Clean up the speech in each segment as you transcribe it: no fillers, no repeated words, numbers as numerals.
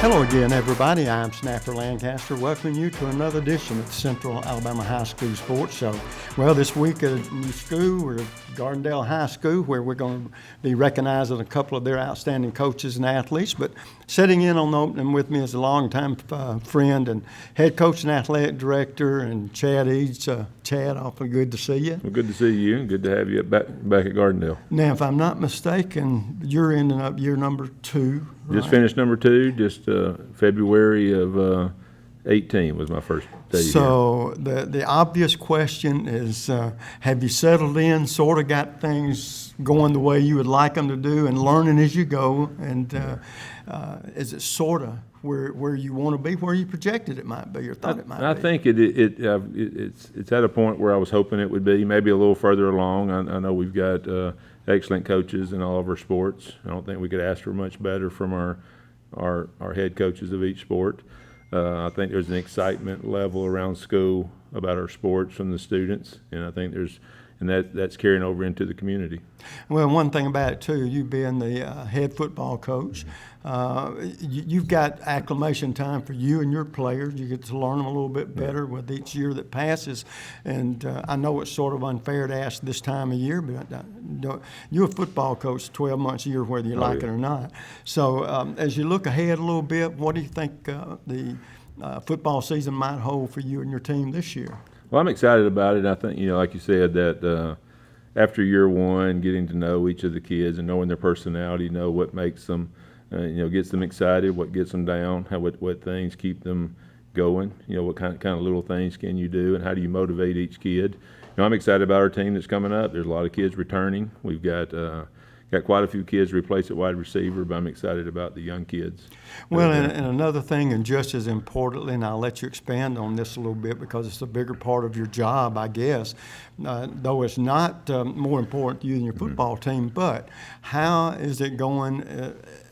Hello again, everybody. I'm Snapper Lancaster, welcoming you to another edition of the Central Alabama High School Sports Show. Well, this week at a new school, we're at Gardendale High School, where we're going to be recognizing a couple of their outstanding coaches and athletes. But sitting in on the opening with me is a longtime friend and head coach and athletic director, and Chad Eads. Chad, awfully good to see you. Well, good to see you, and good to have you back at Gardendale. Now, if I'm not mistaken, you're ending up year number 2. Right? Just finished number 2, just February of 18 was my first day here. So the obvious question is, have you settled in, sort of got things going the way you would like them to do, and learning as you go? And is it sort of where you want to be, where you projected it might be or thought it might be? I think it's at a point where I was hoping it would be, maybe a little further along. I know we've got excellent coaches in all of our sports. I don't think we could ask for much better from our head coaches of each sport. I think there's an excitement level around school about our sports from the students, and I think that's carrying over into the community. Well, one thing about it too, you being the head football coach, you've got acclimation time for you and your players. You get to learn them a little bit better with each year that passes. And I know it's sort of unfair to ask this time of year, but you're a football coach 12 months a year, whether you like it or not. So as you look ahead a little bit, what do you think the football season might hold for you and your team this year? Well, I'm excited about it. I think, like you said, that after year one, getting to know each of the kids and knowing their personality, know what makes them, gets them excited, what gets them down, what things keep them going, what kind of little things can you do, and how do you motivate each kid. I'm excited about our team that's coming up. There's a lot of kids returning. We've got quite a few kids to replace at wide receiver, but I'm excited about the young kids. Well, and another thing, and just as importantly, and I'll let you expand on this a little bit because it's a bigger part of your job, I guess, though it's not more important to you than your football team, but how is it going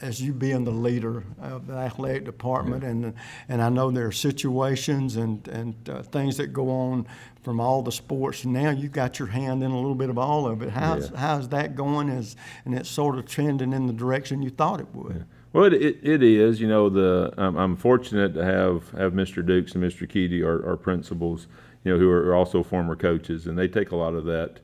as you being the leader of the athletic department? And I know there are situations and things that go on from all the sports. Now you've got your hand in a little bit of all of it. How's that going? And it's sort of trending in the direction you thought it would? Yeah. Well, it is. I'm fortunate to have Mr. Dukes and Mr. Keedy, our principals, who are also former coaches, and they take a lot of that.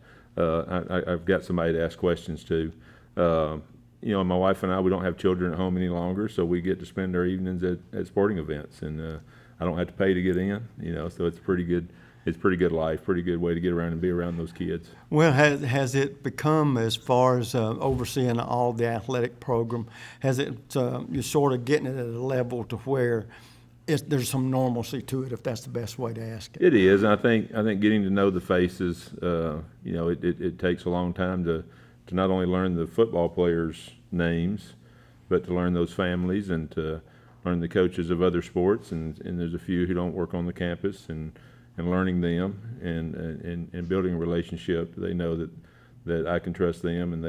I've got somebody to ask questions to. My wife and I, we don't have children at home any longer, so we get to spend our evenings at sporting events, and I don't have to pay to get in. So it's pretty good. It's pretty good life, pretty good way to get around and be around those kids. Well, has it become, as far as overseeing all the athletic program, has it you're sort of getting it at a level to where there's some normalcy to it, if that's the best way to ask it? It is. I think getting to know the faces, it takes a long time to not only learn the football players' names, but to learn those families and to learn the coaches of other sports. And there's a few who don't work on the campus, and learning them and building a relationship. They know that I can trust them and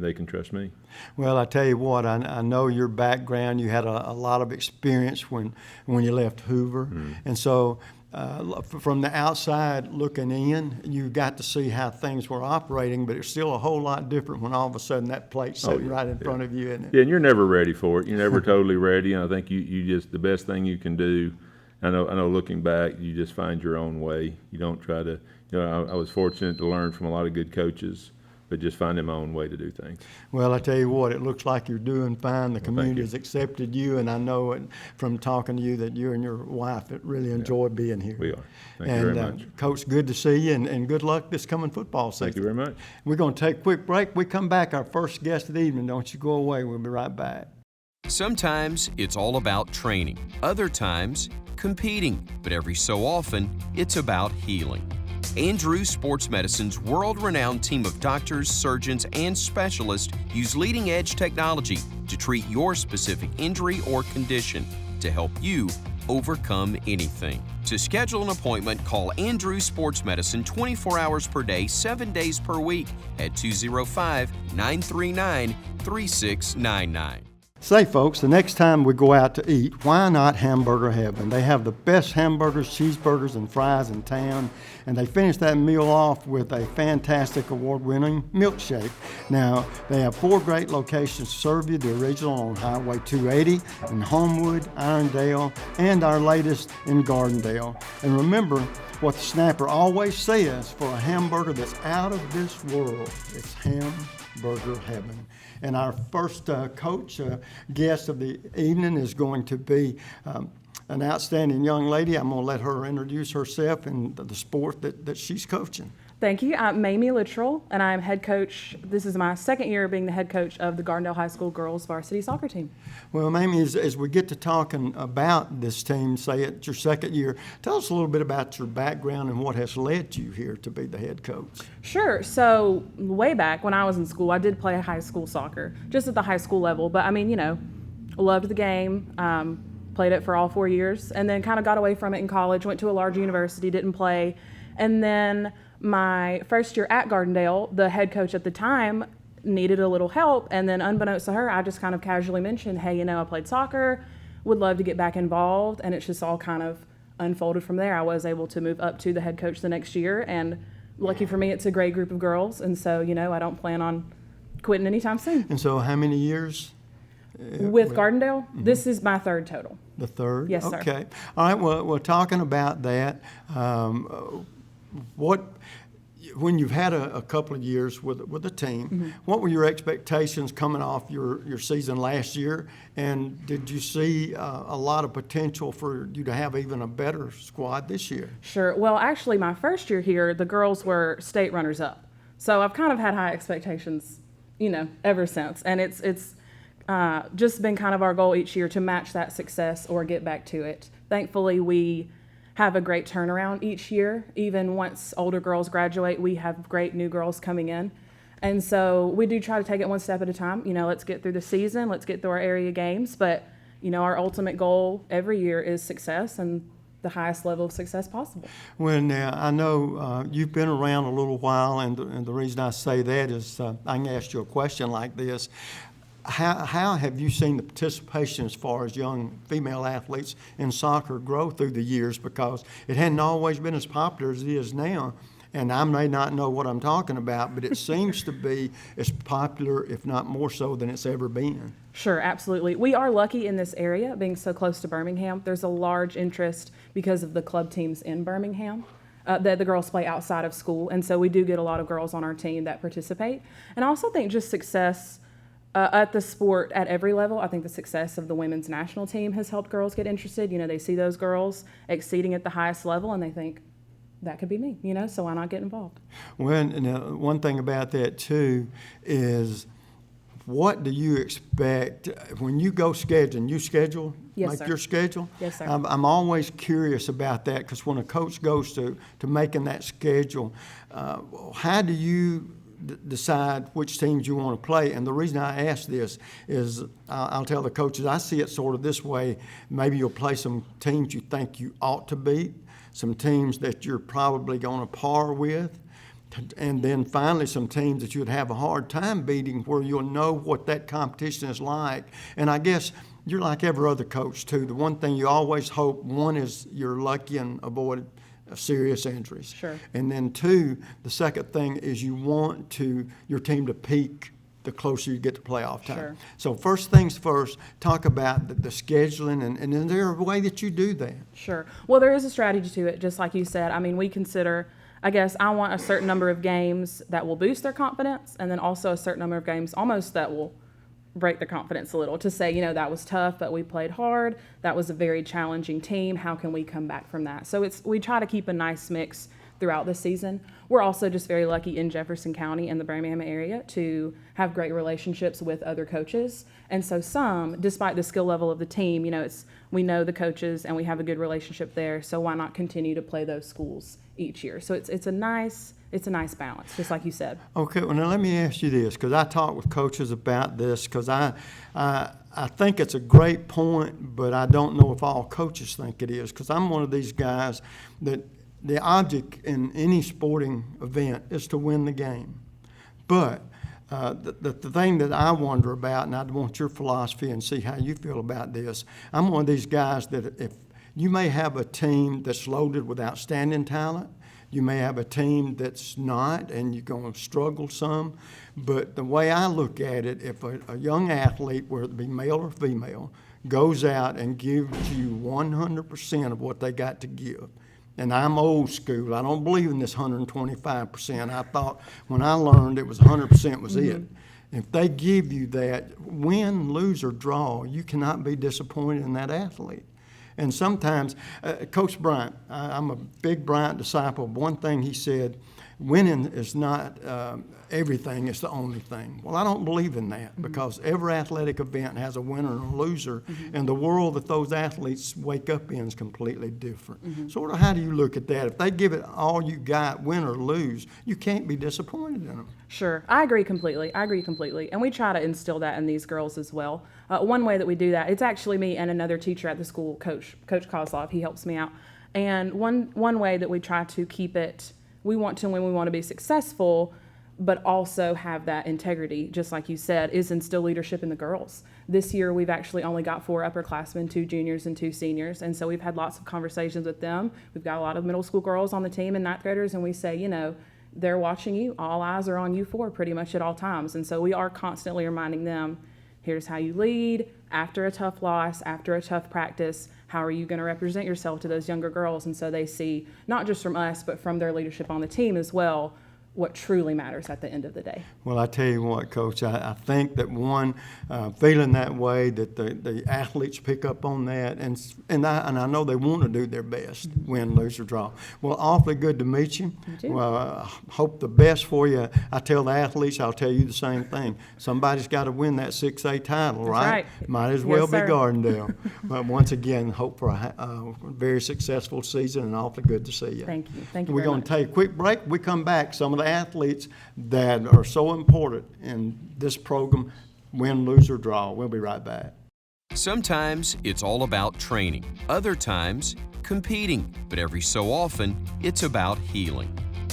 they can trust me. Well, I tell you what, I know your background. You had a lot of experience when you left Hoover. And so from the outside looking in, you got to see how things were operating, but it's still a whole lot different when all of a sudden that plate's sitting right in front of you, isn't it? Yeah, and you're never ready for it. You're never totally ready, and I think you just, the best thing you can do, I know looking back, you just find your own way. You don't try to, I was fortunate to learn from a lot of good coaches, but just finding my own way to do things. Well, I tell you what, it looks like you're doing fine. The community has accepted you, and I know from talking to you that you and your wife really enjoy being here. We are. Thank you very much. Coach, good to see you, and good luck this coming football season. Thank you very much. We're going to take a quick break. We come back, our first guest of the evening. Don't you go away. We'll be right back. Sometimes it's all about training. Other times, competing, but every so often, it's about healing. Andrews Sports Medicine's world-renowned team of doctors, surgeons, and specialists use leading-edge technology to treat your specific injury or condition to help you overcome anything. To schedule an appointment, call Andrews Sports Medicine 24 hours per day, 7 days per week at 205-939-3699. Say, folks, the next time we go out to eat, why not Hamburger Heaven? They have the best hamburgers, cheeseburgers, and fries in town, and they finish that meal off with a fantastic award-winning milkshake. Now, they have 4 great locations to serve you, the original on Highway 280 in Homewood, Irondale, and our latest in Gardendale. And remember, what the snapper always says, for a hamburger that's out of this world, it's Hamburger Heaven. And our first coach guest of the evening is going to be an outstanding young lady. I'm going to let her introduce herself and the sport that she's coaching. Thank you. I'm Mamie Littrell, and I'm head coach. This is my second year being the head coach of the Gardendale High School girls varsity soccer team. Well, Mamie, as we get to talking about this team, say it's your second year, tell us a little bit about your background and what has led you here to be the head coach. Sure. So way back when I was in school, I did play high school soccer, just at the high school level. But I mean, loved the game, played it for all 4 years, and then kind of got away from it in college, went to a large university, didn't play. And then my first year at Gardendale, the head coach at the time needed a little help, and then unbeknownst to her, I just kind of casually mentioned, hey, I played soccer, would love to get back involved, and it's just all kind of unfolded from there. I was able to move up to the head coach the next year, and lucky for me, it's a great group of girls, and so, I don't plan on quitting anytime soon. And so how many years? With Gardendale, this is my third total. The third? Yes, sir. Okay. All right, well, we're talking about that. When you've had a couple of years with the team, what were your expectations coming off your season last year? And did you see a lot of potential for you to have even a better squad this year? Sure. Well, actually, my first year here, the girls were state runners-up. So I've kind of had high expectations, ever since. And it's just been kind of our goal each year to match that success or get back to it. Thankfully, we have a great turnaround each year. Even once older girls graduate, we have great new girls coming in. And so we do try to take it one step at a time. Let's get through the season, let's get through our area games. But, our ultimate goal every year is success and the highest level of success possible. Well, now, I know you've been around a little while, and the reason I say that is I can ask you a question like this. How have you seen the participation as far as young female athletes in soccer grow through the years? Because it hadn't always been as popular as it is now. And I may not know what I'm talking about, but it seems to be as popular, if not more so, than it's ever been. Sure, absolutely. We are lucky in this area, being so close to Birmingham. There's a large interest because of the club teams in Birmingham. That the girls play outside of school. And so we do get a lot of girls on our team that participate. And I also think just success at the sport at every level. I think the success of the women's national team has helped girls get interested. They see those girls exceeding at the highest level and they think, that could be me, so why not get involved? Well, one thing about that too is, what do you expect when you go scheduling? You schedule? Yes, make sir. your schedule? Yes, sir. I'm always curious about that, because when a coach goes to making that schedule, how do you decide which teams you want to play? And the reason I ask this is I'll tell the coaches, I see it sort of this way. Maybe you'll play some teams you think you ought to beat, some teams that you're probably going to par with, and then finally some teams that you'd have a hard time beating, where you'll know what that competition is like. And I guess you're like every other coach too. The one thing you always hope, one, is you're lucky and avoid serious injuries. Sure. And then two, the second thing is you want your team to peak the closer you get to playoff time. Sure. So first things first, talk about the scheduling, and is there a way that you do that? Sure. Well, there is a strategy to it, just like you said. I mean, we consider, I guess, I want a certain number of games that will boost their confidence, and then also a certain number of games almost that will break their confidence a little, to say, that was tough, but we played hard. That was a very challenging team. How can we come back from that? So we try to keep a nice mix throughout the season. We're also just very lucky in Jefferson County and the Birmingham area to have great relationships with other coaches. And so despite the skill level of the team, we know the coaches and we have a good relationship there. So why not continue to play those schools each year? So it's a nice balance, just like you said. Okay, well, now let me ask you this, because I talk with coaches about this, because I think it's a great point, but I don't know if all coaches think it is, because I'm one of these guys that the object in any sporting event is to win the game. But The thing that I wonder about, and I want your philosophy and see how you feel about this, I'm one of these guys that if you may have a team that's loaded with outstanding talent, you may have a team that's not, and you're going to struggle some. But the way I look at it, if a young athlete, whether it be male or female, goes out and gives you 100% of what they got to give, and I'm old school. I don't believe in this 125%. I thought when I learned it was 100% was it. If they give you that, win, lose, or draw, you cannot be disappointed in that athlete. And sometimes, Coach Bryant, I'm a big Bryant disciple. One thing he said, winning is not everything, it's the only thing. Well, I don't believe in that because every athletic event has a winner and a loser, and the world that those athletes wake up in is completely different. Sort of how do you look at that? If they give it all you got, win or lose, you can't be disappointed in them. Sure, I agree completely. And we try to instill that in these girls as well. One way that we do that, it's actually me and another teacher at the school, Coach Kozlov. He helps me out. And one way that we try to keep it, we want to win, we want to be successful, but also have that integrity, just like you said, is instill leadership in the girls. This year, we've actually only got 4 upperclassmen, 2 juniors and 2 seniors, and so we've had lots of conversations with them. We've got a lot of middle school girls on the team and 9th graders, and we say, you know, they're watching you. All eyes are on you 4 pretty much at all times, and so we are constantly reminding them, here's how you lead after a tough loss, after a tough practice. How are you going to represent yourself to those younger girls? And so they see, not just from us, but from their leadership on the team as well, what truly matters at the end of the day. Well, I tell you what, Coach, I think that one, feeling that way, that the athletes pick up on that, and I know they want to do their best, win, lose, or draw. Well, awfully good to meet you. Well, I hope the best for you. I tell the athletes, I'll tell you the same thing. Somebody's got to win that 6A title, right? Might as well be Gardendale. But once again, hope for a very successful season, and awfully good to see you. Thank you. Thank you We're very going much. to take a quick break. We come back. Some of the athletes that are so important in this program, win, lose, or draw. We'll be right back. Sometimes it's all about training, other times competing, but every so often it's about healing.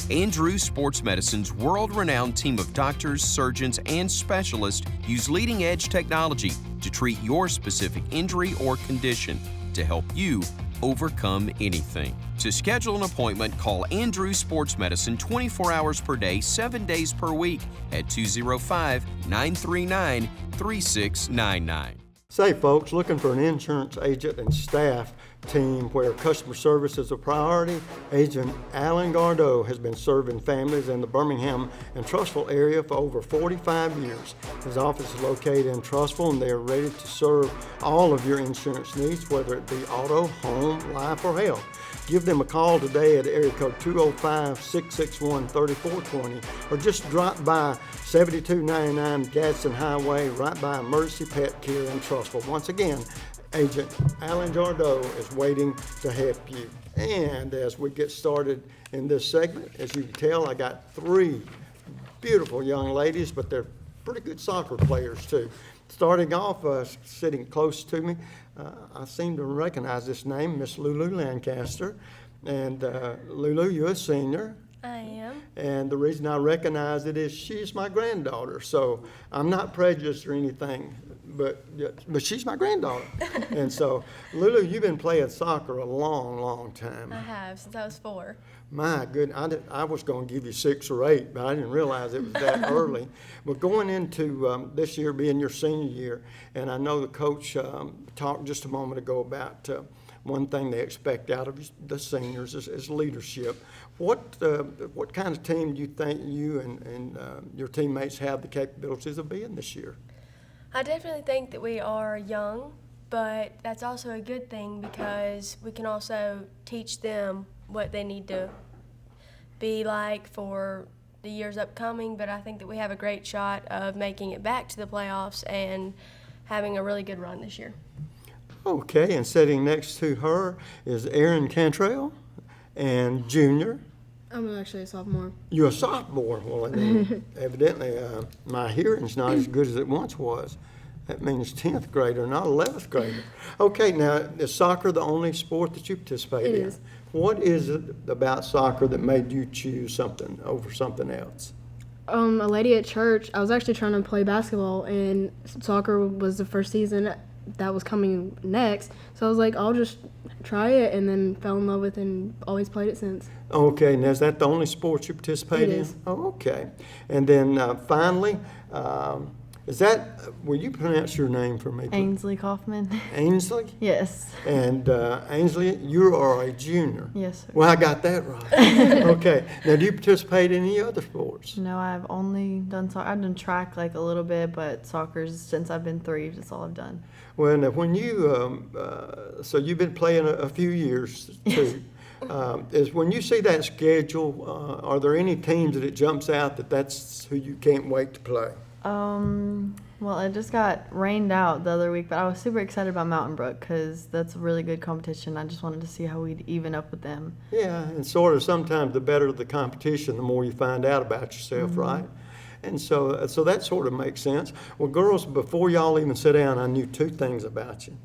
Andrew Sports Medicine's world-renowned team of doctors, surgeons, and specialists use leading-edge technology to treat your specific injury or condition to help you overcome anything. To schedule an appointment, call Andrew Sports Medicine 24 hours per day, 7 days per week at 205-939-3699. Say, folks, looking for an insurance agent and staff team where customer service is a priority? Agent Alan Gardeau has been serving families in the Birmingham and Trussville area for over 45 years. His office is located in Trussville, and they are ready to serve all of your insurance needs, whether it be auto, home, life, or health. Give them a call today at area code 205-661-3420, or just drop by 7299 Gadsden Highway, right by Emergency Pet Care in Trussville. Once again, Agent Alan Gardeau is waiting to help you. And as we get started in this segment, as you can tell, I got 3 beautiful young ladies, but they're pretty good soccer players too. Starting off, sitting close to me, I seem to recognize this name, Miss Lulu Lancaster. And Lulu, you're a senior. I am. And the reason I recognize it is she's my granddaughter. So I'm not prejudiced or anything, but she's my granddaughter. And so, Lulu, you've been playing soccer a long, long time. I have, since I was 4. My goodness, I was going to give you 6 or 8, but I didn't realize it was that early. But going into this year being your senior year, and I know the coach talked just a moment ago about one thing they expect out of the seniors is leadership. What kind of team do you think you and your teammates have the capabilities of being this year? I definitely think that we are young, but that's also a good thing because we can also teach them what they need to be like for the years upcoming. But I think that we have a great shot of making it back to the playoffs and having a really good run this year. Okay, and sitting next to her is Erin Cantrell, and junior. I'm actually a sophomore. You're a sophomore. Well, then, evidently, my hearing's not as good as it once was. That means 10th grader, not 11th grader. Okay, now, is soccer the only sport that you participate in? It is. What is it about soccer that made you choose something over something else? A lady at church, I was actually trying to play basketball, and soccer was the first season that was coming next. So I was like, I'll just try it, and then fell in love with it and always played it since. Okay, and is that the only sport you participate It in? is. Oh, okay. And then finally, will you pronounce your name for me? please? Ainsley Kaufman. Ainsley? Yes. And Ainsley, you are a junior. Yes, sir. Well, I got that right. Okay. Now, do you participate in any other sports? No, I've only done soccer. I've done track like a little bit, but soccer's since I've been 3. That's all I've done. Well, now, when you, so you've been playing a few years too. Is when you see that schedule, are there any teams that it jumps out that's who you can't wait to play? Well, it just got rained out the other week, but I was super excited about Mountain Brook because that's a really good competition. I just wanted to see how we'd even up with them. Yeah, and sort of sometimes the better the competition, the more you find out about yourself, right? And so that sort of makes sense. Well, girls, before y'all even sit down, I knew 2 things about you.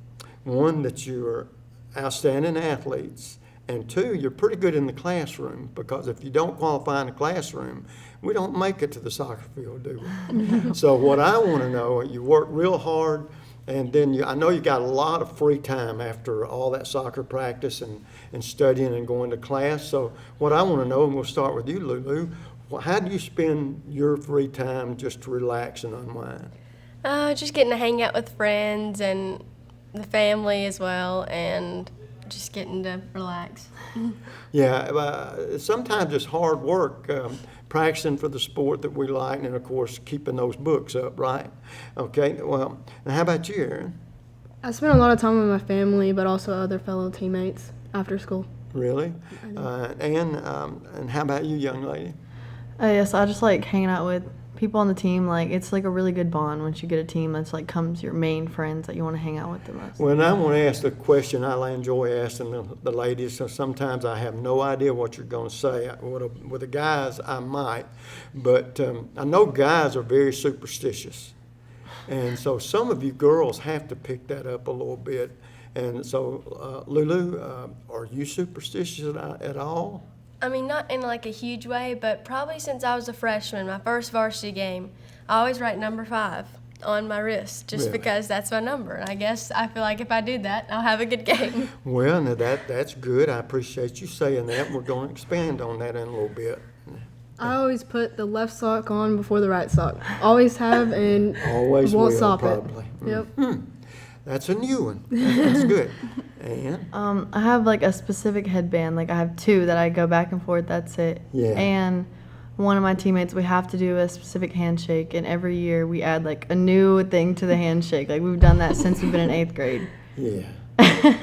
One, that you are outstanding athletes, and 2, you're pretty good in the classroom, because if you don't qualify in the classroom, we don't make it to the soccer field, do we? So what I want to know, you work real hard, and then I know you got a lot of free time after all that soccer practice and studying and going to class. So what I want to know, and we'll start with you, Lulu, how do you spend your free time just to relax and unwind? Just getting to hang out with friends and the family as well, and just getting to relax. Yeah, sometimes it's hard work practicing for the sport that we like, and of course keeping those books up, right? Okay, well, now how about you, Aaron? I spent a lot of time with my family, but also other fellow teammates after school. Really? And how about you, young lady? Yes, I just like hanging out with people on the team. Like, it's like a really good bond once you get a team that's like comes your main friends that you want to hang out with the most. Well, and I want to ask the question I enjoy asking the ladies, so sometimes I have no idea what you're going to say. With the guys, I might, but I know guys are very superstitious. And so some of you girls have to pick that up a little bit. And so, Lulu, are you superstitious at all? I mean, not in like a huge way, but probably since I was a freshman, my first varsity game, I always write number 5 on my wrist just Really? because that's my number. And I guess I feel like if I do that, I'll have a good game. Well, now that's good. I appreciate you saying that. We're going to expand on that in a little bit. I always put the left sock on before the right sock. Always have, and Always won't will, stop probably. it. Yep. That's a new one. That's good. And I have like a specific headband. Like, I have 2 that I go back and forth. That's it. Yeah. And one of my teammates, we have to do a specific handshake, and every year we add like a new thing to the handshake. Like, we've done that since we've been in 8th grade. yeah.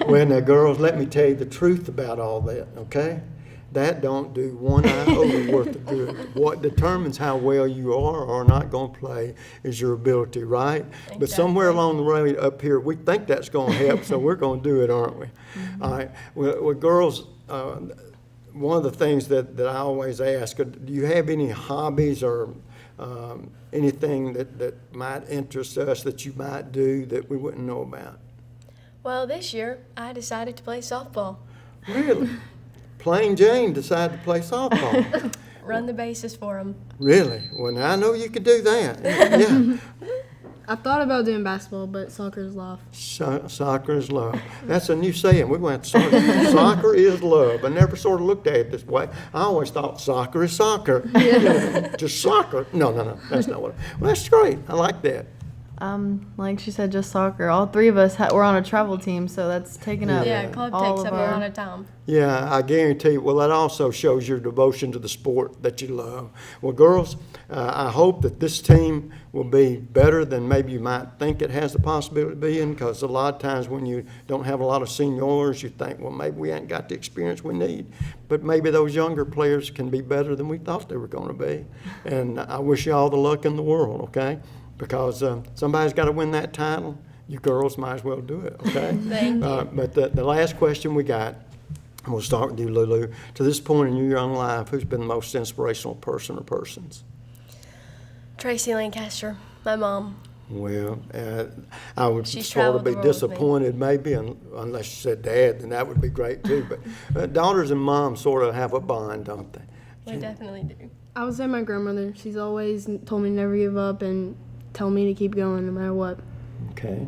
Well, now, girls, let me tell you the truth about all that, okay? That don't do one iota worth of good. What determines how well you are or are not going to play is your ability, right? But somewhere along the way up here, we think that's going to help, so we're going to do it, aren't we? All right. Well, girls, one of the things that I always ask, do you have any hobbies or anything that might interest us that you might do that we wouldn't know about? Well, this year, I decided to play softball. Really? Plain Jane decided to play softball. Run the bases for them. Really? Well, now I know you could do that. Yeah. I thought about doing basketball, but soccer is love. Soccer is love. That's a new saying. We're going to have to start. Soccer is love. I never sort of looked at it this way. I always thought soccer is soccer. You know, just soccer. No. That's not what. Well, that's great. I like that. Like she said, just soccer. All 3 of us were on a travel team, so that's taken up Yeah, club all takes of up a our. lot of time. Yeah, I guarantee you. Well, that also shows your devotion to the sport that you love. Well, girls, I hope that this team will be better than maybe you might think it has the possibility of being, because a lot of times when you don't have a lot of seniors, you think, well, maybe we ain't got the experience we need. But maybe those younger players can be better than we thought they were going to be. And I wish you all the luck in the world, okay? Because somebody's got to win that title. You girls might as well do it, okay? Thank you. But the last question we got, and we'll start with you, Lulu. To this point in your young life, who's been the most inspirational person or persons? Tracy Lancaster, my mom. Well, I would She's sort of traveled the be world with me. disappointed maybe, unless you said dad, then that would be great too. But daughters and moms sort of have a bond, don't they? We definitely do. I would say my grandmother. She's always told me to never give up and tell me to keep going no matter what. Okay.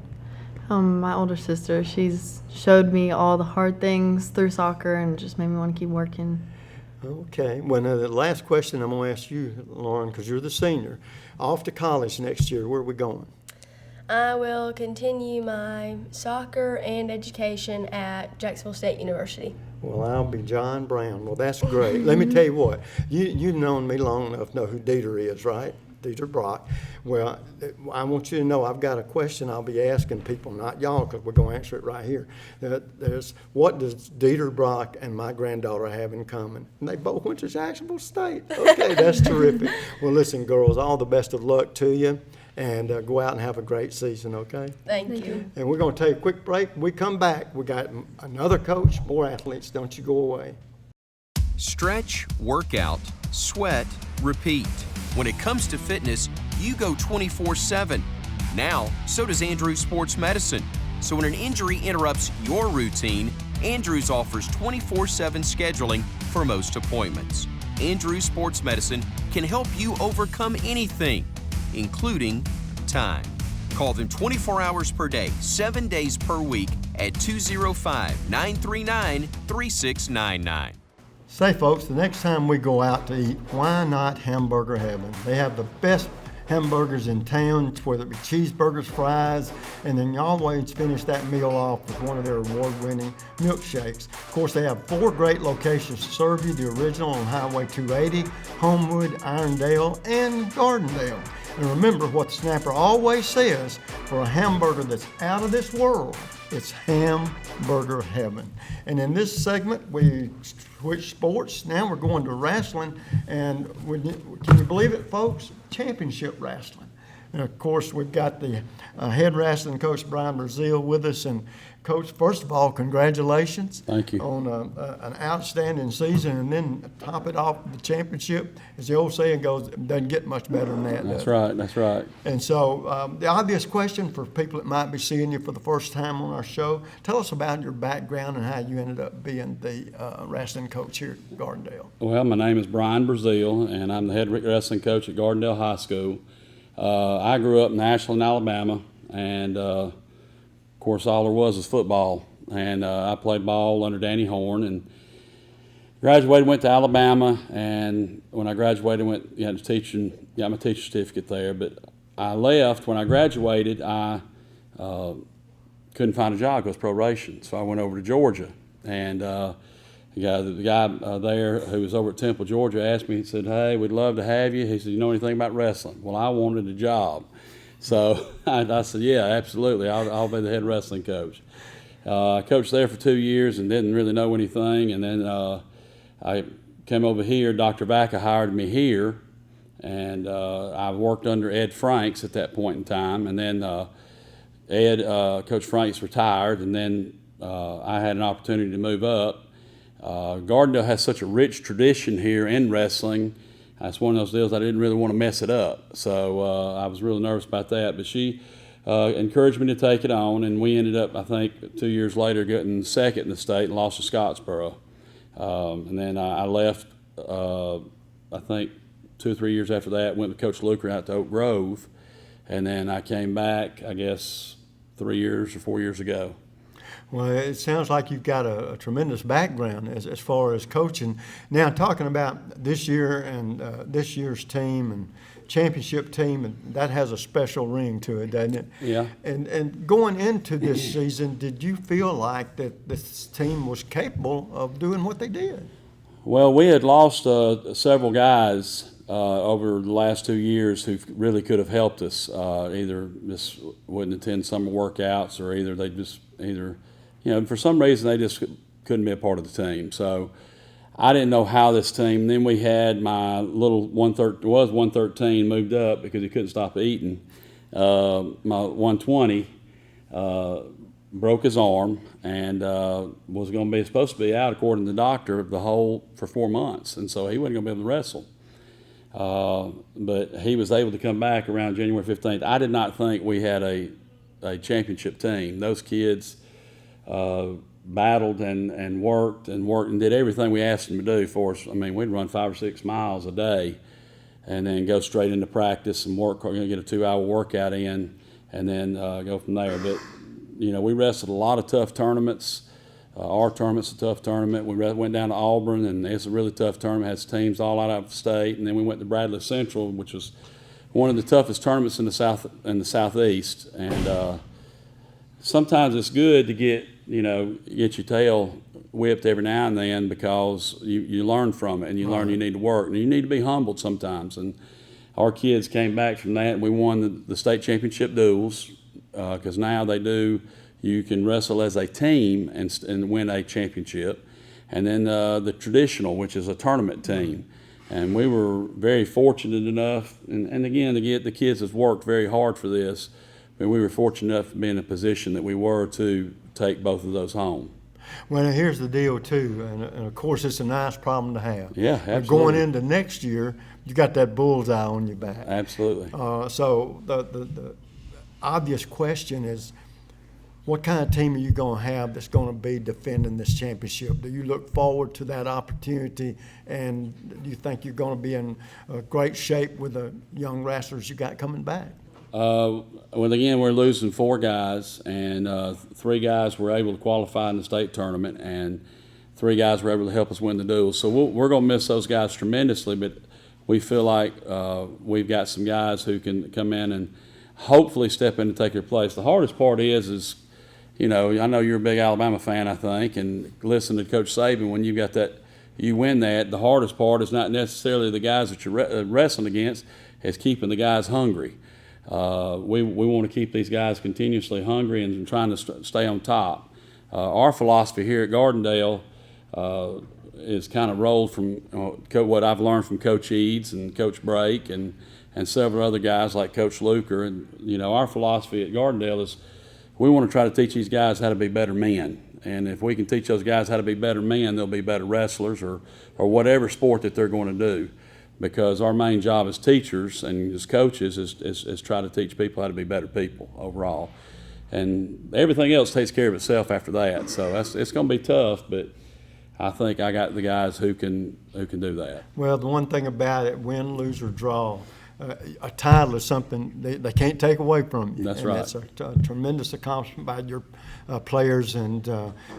My older sister, she's showed me all the hard things through soccer and just made me want to keep working. Okay. Well, now the last question I'm going to ask you, Lauren, because you're the senior. Off to college next year. Where are we going? I will continue my soccer and education at Jacksonville State University. Well, I'll be John Brown. Well, that's great. Let me tell you what. You've known me long enough to know who Dieter is, right? Dieter Brock. Well, I want you to know I've got a question I'll be asking people, not y'all, because we're going to answer it right here. What does Dieter Brock and my granddaughter have in common? And they both went to Jacksonville State. Okay, that's terrific. Well, listen, girls, all the best of luck to you. And go out and have a great season, okay? Thank you. And we're going to take a quick break. When we come back, we got another coach, more athletes. Don't you go away. Stretch, workout, sweat, repeat. When it comes to fitness, you go 24/7. Now, so does Andrews Sports Medicine. So when an injury interrupts your routine, Andrews offers 24/7 scheduling for most appointments. Andrews Sports Medicine can help you overcome anything, including time. Call them 24 hours per day, 7 days per week at 205-939-3699. Say, folks, the next time we go out to eat, why not Hamburger Heaven? They have the best hamburgers in town, whether it be cheeseburgers, fries, and then you always finish that meal off with one of their award-winning milkshakes. Of course, they have 4 great locations to serve you, the original on Highway 280, Homewood, Irondale, and Gardendale. And remember what the snapper always says, for a hamburger that's out of this world, it's Hamburger Heaven. And in this segment, we switch sports. Now we're going to wrestling. And can you believe it, folks? Championship wrestling. And of course, we've got the head wrestling coach, Brian Brazil, with us. And Coach, first of all, congratulations. Thank you. On an outstanding season, and then top it off with the championship. As the old saying goes, it doesn't get much better than that. That's right, that's right. And so the obvious question for people that might be seeing you for the first time on our show, tell us about your background and how you ended up being the wrestling coach here at Gardendale. Well, my name is Brian Brazil, and I'm the head wrestling coach at Gardendale High School. I grew up in Ashland, Alabama, and of course all there was football. And I played ball under Danny Horn, and graduated, went to Alabama, and when I graduated, went to teaching, got my teacher certificate there. But I left when I graduated. I couldn't find a job because probation, so I went over to Georgia, and the guy there who was over at Temple, Georgia, asked me. He said, "Hey, we'd love to have you." He said, "You know anything about wrestling?" Well, I wanted a job, so I said, "Yeah, absolutely. I'll be the head wrestling coach." I coached there for 2 years and didn't really know anything, and then I came over here. Dr. Vaca hired me here, and I worked under Ed Franks at that point in time. And then Coach Franks retired, and then I had an opportunity to move up. Gardendale has such a rich tradition here in wrestling. It's one of those deals I didn't really want to mess it up, so I was really nervous about that. But she encouraged me to take it on, and we ended up, I think, 2 years later getting second in the state and lost to Scottsboro. And then I left, I think 2 or 3 years after that, went with Coach Luker out to Oak Grove, and then I came back, I guess, 3 years or 4 years ago. Well, it sounds like you've got a tremendous background as far as coaching. Now, talking about this year and this year's team and championship team, and that has a special ring to it, doesn't it? Yeah. And going into this season, did you feel like that this team was capable of doing what they did? Well, we had lost several guys over the last 2 years who really could have helped us. Either just wouldn't attend summer workouts, or for some reason they just couldn't be a part of the team. So I didn't know how this team. Then we had my little 113 moved up because he couldn't stop eating. My 120 broke his arm and was going to be supposed to be out, according to the doctor, for 4 months, and so he wasn't going to be able to wrestle. But he was able to come back around January 15th. I did not think we had a championship team. Those kids battled and worked and did everything we asked them to do for us. I mean, we'd run 5 or 6 miles a day and then go straight into practice and work, get a 2-hour workout in, and then go from there. But, you know, we wrestled a lot of tough tournaments. Our tournament's a tough tournament. We went down to Auburn, and it's a really tough tournament. It has teams all out of state. And then we went to Bradley Central, which was one of the toughest tournaments in the southeast. And sometimes it's good to get your tail whipped every now and then, because you learn from it, and you learn you need to work, and you need to be humbled sometimes. And our kids came back from that, and we won the state championship duels, because now you can wrestle as a team and win a championship. And then the traditional, which is a tournament team. And we were very fortunate enough, and again, the kids have worked very hard for this, but we were fortunate enough to be in a position that we were to take both of those home. Well, here's the deal too, and of course it's a nice problem to have. Yeah, absolutely. Going into next year, you got that bullseye on your back. Absolutely. So the obvious question is, what kind of team are you going to have that's going to be defending this championship? Do you look forward to that opportunity, and do you think you're going to be in great shape with the young wrestlers you got coming back? Well, again, we're losing 4 guys, and 3 guys were able to qualify in the state tournament, and 3 guys were able to help us win the duels. So we're going to miss those guys tremendously, but we feel like we've got some guys who can come in and hopefully step in and take their place. The hardest part is I know you're a big Alabama fan, I think, and listen to Coach Saban, when you've got that, you win that, the hardest part is not necessarily the guys that you're wrestling against, it's keeping the guys hungry. We want to keep these guys continuously hungry and trying to stay on top. Our philosophy here at Gardendale is kind of rolled from what I've learned from Coach Eads and Coach Brake and several other guys like Coach Luker. And, our philosophy at Gardendale is we want to try to teach these guys how to be better men. And if we can teach those guys how to be better men, they'll be better wrestlers or whatever sport that they're going to do. Because our main job as teachers and as coaches is try to teach people how to be better people overall. And everything else takes care of itself after that. So it's going to be tough, but I think I got the guys who can do that. Well, the one thing about it, win, lose, or draw, a title is something they can't take away from you. That's and right. It's a tremendous accomplishment by your players and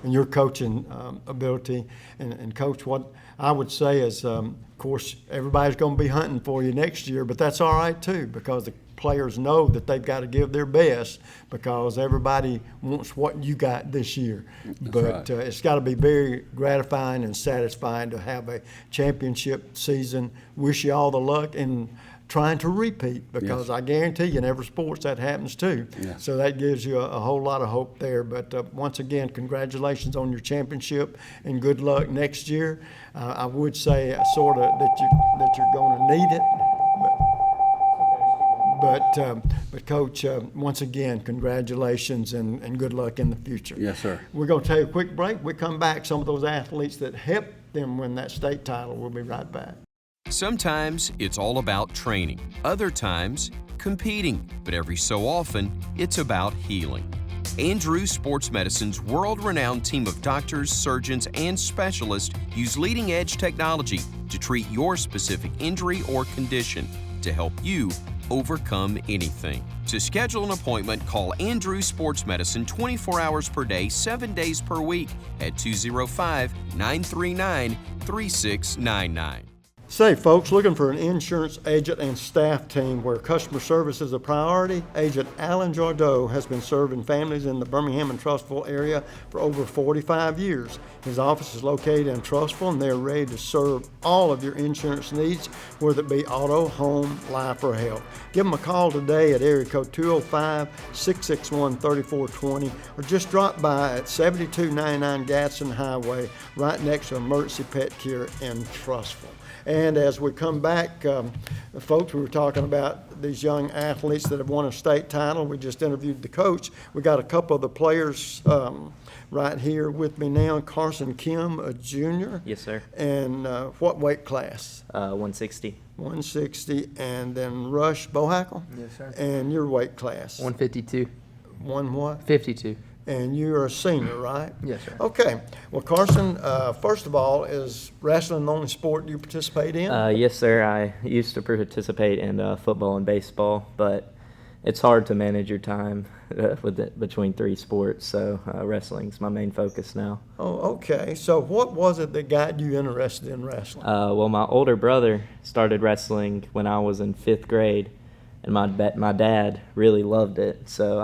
your coaching ability. And Coach, what I would say is, of course, everybody's going to be hunting for you next year, but that's all right too, because the players know that they've got to give their best, because everybody wants what you got this year. But it's got to be very gratifying and satisfying to have a championship season. Wish you all the luck in trying to repeat, because I guarantee you in every sports that happens too. Yes. So that gives you a whole lot of hope there. But once again, congratulations on your championship and good luck next year. I would say sort of that you're going to need it. But Coach, once again, congratulations and good luck in the future. Yes, sir. We're going to take a quick break. We come back, some of those athletes that helped them win that state title. We'll be right back. Sometimes it's all about training, other times competing, but every so often it's about healing. Andrews Sports Medicine's world-renowned team of doctors, surgeons, and specialists use leading-edge technology to treat your specific injury or condition to help you overcome anything. To schedule an appointment, call Andrews Sports Medicine 24 hours per day, 7 days per week at 205-939-3699. Say, folks, looking for an insurance agent and staff team where customer service is a priority? Agent Alan Jardot has been serving families in the Birmingham and Trussville area for over 45 years. His office is located in Trussville, and they're ready to serve all of your insurance needs, whether it be auto, home, life, or health. Give them a call today at area code 205-661-3420, or just drop by at 7299 Gadsden Highway, right next to Emergency Pet Care in Trussville. And as we come back, folks, we were talking about these young athletes that have won a state title. We just interviewed the coach. We got a couple of the players right here with me now. Carson Kim, a junior. Yes, sir. And what weight class? 160. 160. And then Rush Bohackle? Yes, sir. And your weight class? 152. One what? 52. and you're a senior, right? Yes, sir. Okay. Well, Carson, first of all, is wrestling the only sport you participate in? Yes, sir. I used to participate in football and baseball, but it's hard to manage your time between 3 sports, so wrestling's my main focus now. Oh, okay. So what was it that got you interested in wrestling? Well, my older brother started wrestling when I was in 5th grade, and my dad really loved it, so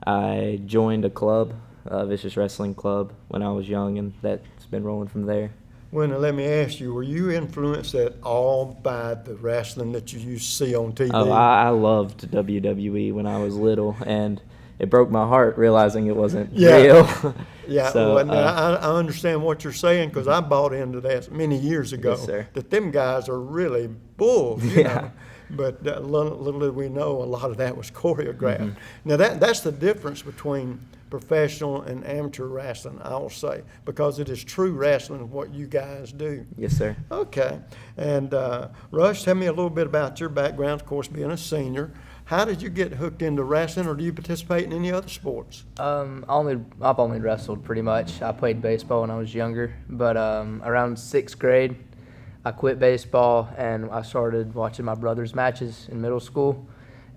I joined a club, a Vicious Wrestling Club, when I was young, and that's been rolling from there. Well, now let me ask you, were you influenced at all by the wrestling that you used to see on TV? Oh, I loved WWE when I was little, and it broke my heart realizing it wasn't real. Yeah, So, well, now, I understand what you're saying because I bought into that many years ago. Yes, sir. That them guys are really bulls, you Yeah. know. But little did we know, a lot of that was choreographed. Now that's the difference between professional and amateur wrestling, I will say, because it is true wrestling what you guys do. Yes, sir. Okay, and Rush, tell me a little bit about your background. Of course, being a senior, how did you get hooked into wrestling, or do you participate in any other sports? Um, I've only wrestled pretty much. I played baseball when I was younger, but around 6th grade, I quit baseball and I started watching my brother's matches in middle school.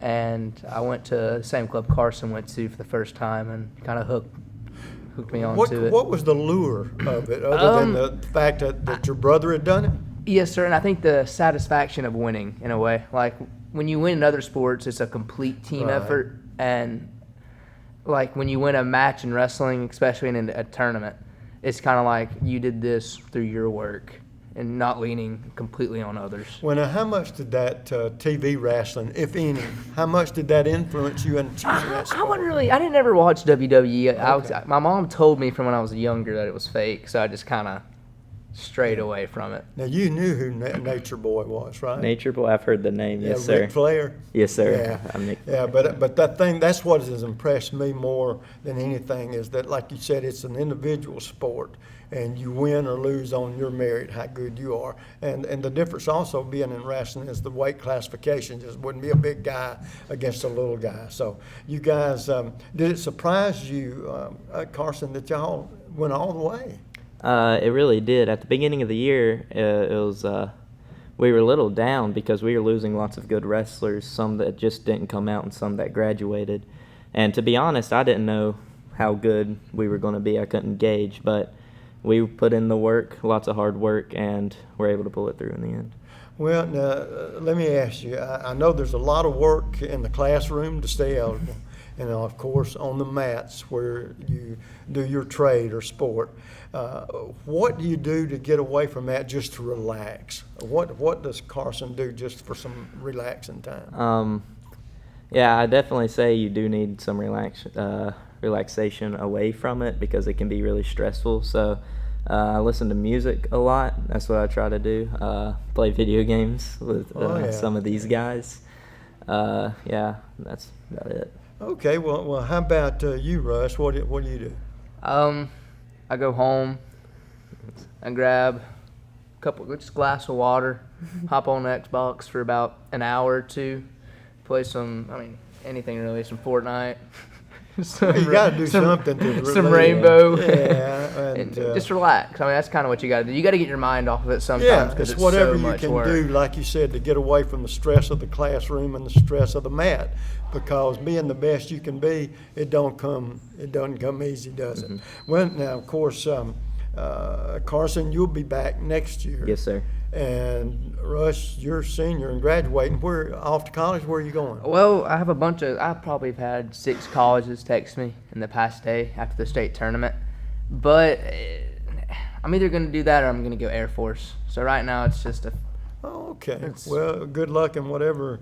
And I went to the same club Carson went to for the first time and kind of hooked me onto it. What was the lure of it, other than the fact that your brother had done it? Yes, sir, and I think the satisfaction of winning in a way. Like when you win in other sports, it's a complete team Right. effort, and like when you win a match in wrestling, especially in a tournament, it's kind of like you did this through your work and not leaning completely on others. Well, now, how much did that TV wrestling, if any, how much did that influence you in choosing that sport? I didn't ever watch WWE. Okay. My mom told me from when I was younger that it was fake, so I just kind of strayed away from it. Now, you knew who Nature Boy was, right? Nature Boy, I've heard the name. Yeah, Yes, sir. Ric Flair. Yes, sir. Yeah, I'm Nick. yeah, but that's what has impressed me more than anything is that, like you said, it's an individual sport, and you win or lose on your merit, how good you are. And the difference also being in wrestling is the weight classification just wouldn't be a big guy against a little guy. So you guys, did it surprise you, Carson, that y'all went all the way? It really did. At the beginning of the year, it was we were a little down because we were losing lots of good wrestlers, some that just didn't come out and some that graduated. And to be honest, I didn't know how good we were going to be. I couldn't gauge, but we put in the work, lots of hard work, and were able to pull it through in the end. Well, now, let me ask you, I know there's a lot of work in the classroom to stay eligible, and of course on the mats where you do your trade or sport. What do you do to get away from that just to relax? What does Carson do just for some relaxing time? Yeah, I definitely say you do need some relaxation away from it because it can be really stressful. So I listen to music a lot. That's what I try to do. Play video games with some of these guys. Yeah, that's about it. Okay, well, how about you, Russ? What do you do? I go home and grab just a glass of water, hop on Xbox for about an hour or two, play anything really, some Fortnite. You got to do something to some relieve. Rainbow. Yeah, and just relax. That's kind of what you got to do. You got to get your mind off of it sometimes yeah, because it's it's whatever so you much can work. do, like you said, to get away from the stress of the classroom and the stress of the mat. Because being the best you can be, it doesn't come easy, does it? Well, now of course, Carson, you'll be back next year. Yes, sir. And Russ, you're a senior and graduating. Where off to college? Where are you going? Well, I probably have had 6 colleges text me in the past day after the state tournament. But I'm either going to do that or I'm going to go Air Force. So right now it's just Oh, okay. Well, good luck in whatever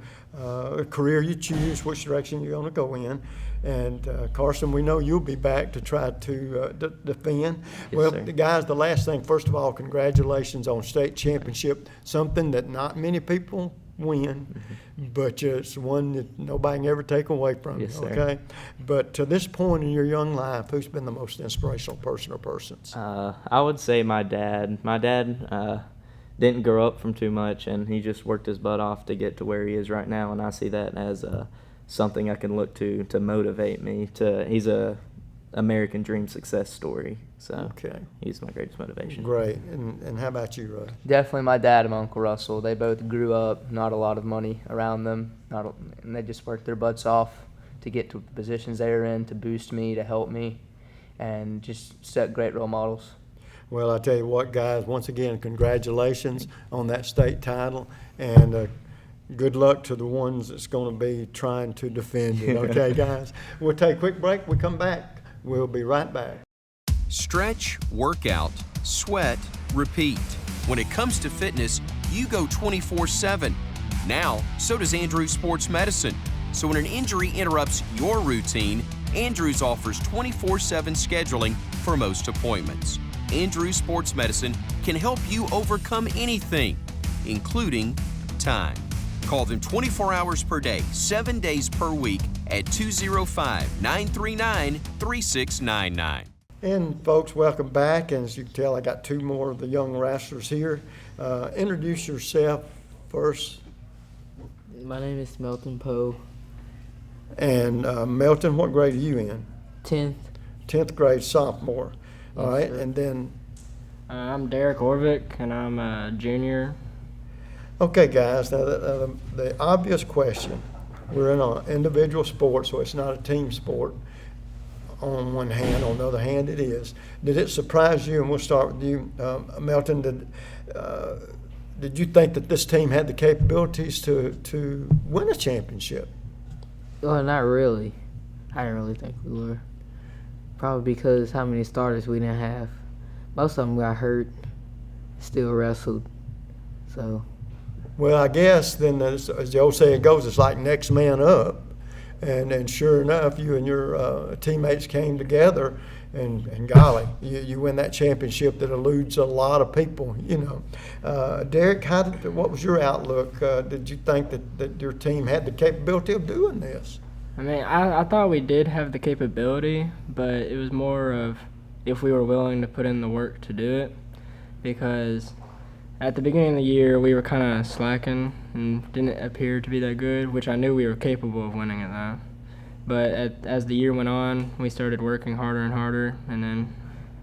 career you choose, which direction you're going to go in. And Carson, we know you'll be back to try to defend. Yes, sir. Guys, the last thing, first of all, congratulations on state championship, something that not many people win, but it's one that nobody can ever take away from you, Yes, sir. okay? But to this point in your young life, who's been the most inspirational person or persons? I would say my dad. My dad didn't grow up from too much, and he just worked his butt off to get to where he is right now, and I see that as something I can look to motivate me. He's a American dream success story. So Okay. he's my greatest motivation. Great. And how about you, Russ? Definitely my dad and my Uncle Russell. They both grew up, not a lot of money around them, and they just worked their butts off to get to the positions they were in, to boost me, to help me, and just set great role models. Well, I tell you what, guys, once again, congratulations on that state title, and good luck to the ones that's going to be trying to defend it. Okay, guys? We'll take a quick break. We come back. We'll be right back. Stretch, workout, sweat, repeat. When it comes to fitness, you go 24/7. Now, so does Andrews Sports Medicine. So when an injury interrupts your routine, Andrews offers 24/7 scheduling for most appointments. Andrews Sports Medicine can help you overcome anything, including time. Call them 24 hours per day, 7 days per week at 205-939-3699. And folks, welcome back. And as you can tell, I got two more of the young wrestlers here. Introduce yourself first. My name is Melton Poe. And Melton, what grade are you in? 10th. 10th grade, sophomore. All Yes, right, sir. and then, I'm Derek Orvik, and I'm a junior. okay, guys, now the obvious question, we're in an individual sport, so it's not a team sport on one hand. On the other hand, it is. Did it surprise you, and we'll start with you, Melton, did you think that this team had the capabilities to win a championship? Well, not really. I didn't really think we were. Probably because how many starters we didn't have. Most of them got hurt, still wrestled. So, Well, I guess then, as the old saying goes, it's like next man up. And sure enough, you and your teammates came together, and golly, you win that championship that eludes a lot of people, you know. Derek, what was your outlook? Did you think that your team had the capability of doing this? I mean, I thought we did have the capability, but it was more of if we were willing to put in the work to do it. Because at the beginning of the year, we were kind of slacking and didn't appear to be that good, which I knew we were capable of winning it though. But as the year went on, we started working harder and harder, and then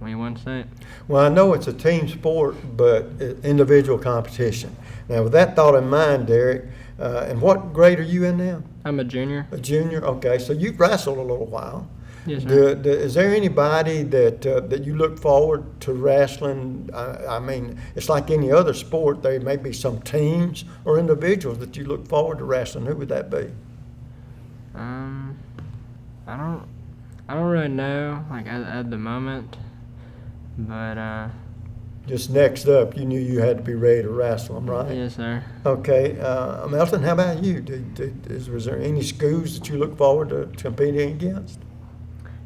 we won state. Well, I know it's a team sport, but individual competition. Now, with that thought in mind, Derek, and what grade are you in now? I'm a junior. A junior? Okay, so you've wrestled a little while. Yes, sir. Is there anybody that you look forward to wrestling? I mean, it's like any other sport. There may be some teams or individuals that you look forward to wrestling. Who would that be? I don't really know, like at the moment, but Just next up, you knew you had to be ready to wrestle them, right? yes, sir. Okay, Melton, how about you? Was there any schools that you look forward to competing against?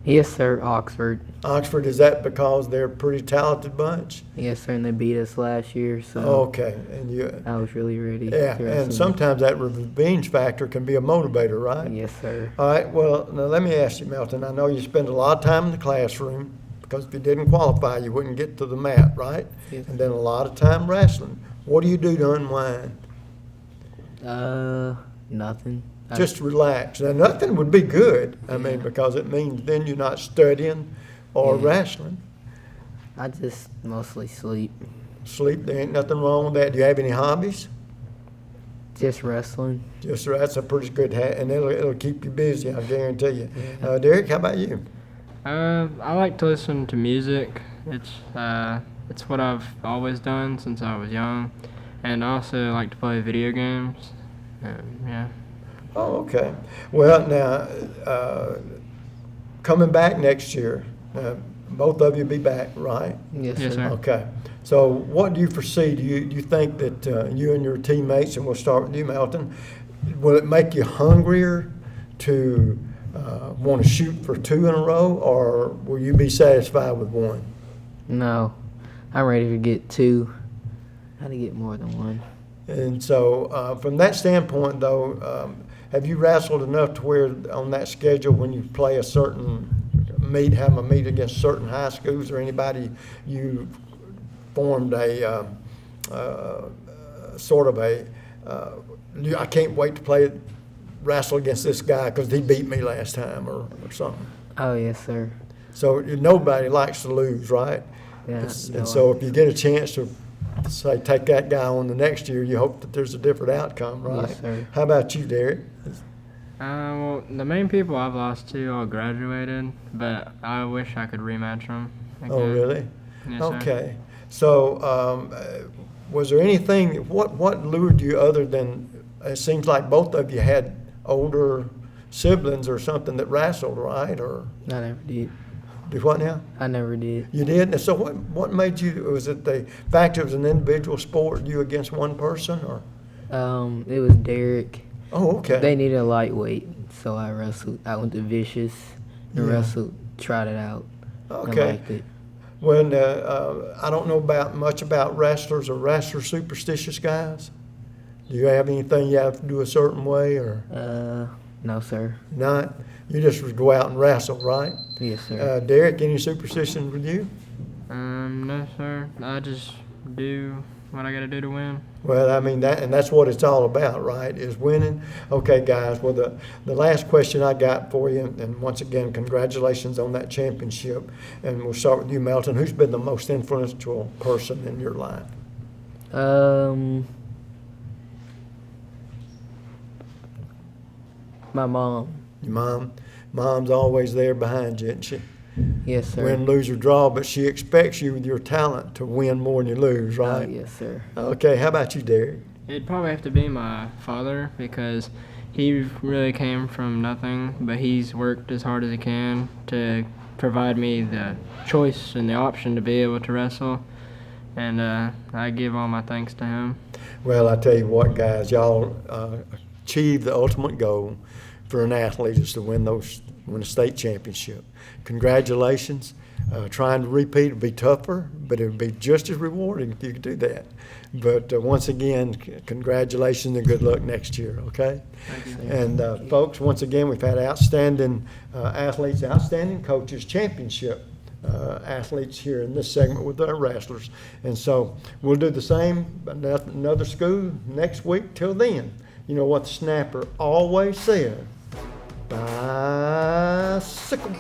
Yes, sir. Oxford. Oxford, is that because they're a pretty talented bunch? Yes, sir. And they beat us last year, so Okay, and you, I was really ready. yeah, to wrestle and sometimes that revenge factor can be a motivator, right? them. Yes, sir. All right, well, now let me ask you, Melton, I know you spend a lot of time in the classroom, because if you didn't qualify, you wouldn't get to the mat, right? Yes. And then a lot of time wrestling. What do you do to unwind? Nothing. Just relax. Now, nothing would be good, I mean, because it means then you're not studying or Yeah. wrestling. I just mostly sleep. Sleep, there ain't nothing wrong with that. Do you have any hobbies? Just wrestling. Just, that's a pretty good and it'll keep you busy, I guarantee you. Derek, how about you? I like to listen to music. It's what I've always done since I was young, and I also like to play video games. Yeah. Oh, okay. Well, now, coming back next year, both of you be back, right? Yes, Yes, sir. sir. Okay. So what do you foresee? Do you think that you and your teammates, and we'll start with you, Melton, will it make you hungrier to want to shoot for 2 in a row, or will you be satisfied with 1? No, I'm ready to get 2. How to get more than 1? And so from that standpoint, though, have you wrestled enough to where on that schedule when you play a certain meet, have a meet against certain high schools or anybody, you formed a sort of a, I can't wait to wrestle against this guy because he beat me last time or something? Oh, yes, sir. So nobody likes to lose, right? Yeah, And so if you get a chance to, say, take that guy on the next year, you hope that there's a different outcome, right? Yes, sir. How about you, Derek? Well, the main people I've lost to all graduated, but I wish I could rematch them. Oh, really? Yes, sir. Okay. So, was there anything, what lured you other than, it seems like both of you had older siblings or something that wrestled, right? Or I never did. do what now? I never did. You did? And so what made you, was it the fact it was an individual sport, you against one person, or? It was Derek. Oh, okay. They needed a lightweight, so I wrestled. I went to Vicious and Yeah. wrestled, tried it out, and Okay. liked it. Well, I don't know much about wrestlers. Are wrestlers superstitious guys? Do you have anything you have to do a certain way, or No, sir. not? You just would go out and wrestle, right? Yes, sir. Derek, any superstitions with you? No, sir. I just do what I got to do to win. Well, I mean, that's what it's all about, right, is winning. Okay, guys, well, the last question I got for you, and once again, congratulations on that championship. And we'll start with you, Melton. Who's been the most influential person in your life? My mom. Your mom? Mom's always there behind you, isn't she? Yes, sir. Win, lose, or draw, but she expects you with your talent to win more than you lose, right? Yes, sir. Okay, how about you, Derek? It'd probably have to be my father because he really came from nothing, but he's worked as hard as he can to provide me the choice and the option to be able to wrestle. And I give all my thanks to him. Well, I tell you what, guys, y'all achieve the ultimate goal for an athlete is to win a state championship. Congratulations. Trying to repeat would be tougher, but it would be just as rewarding if you could do that. But once again, congratulations and good luck next year, okay? Thank you. And folks, once again, we've had outstanding athletes, outstanding coaches, championship athletes here in this segment with our wrestlers. And so we'll do the same, another school next week. Till then, you know what the snapper always said, bicycle.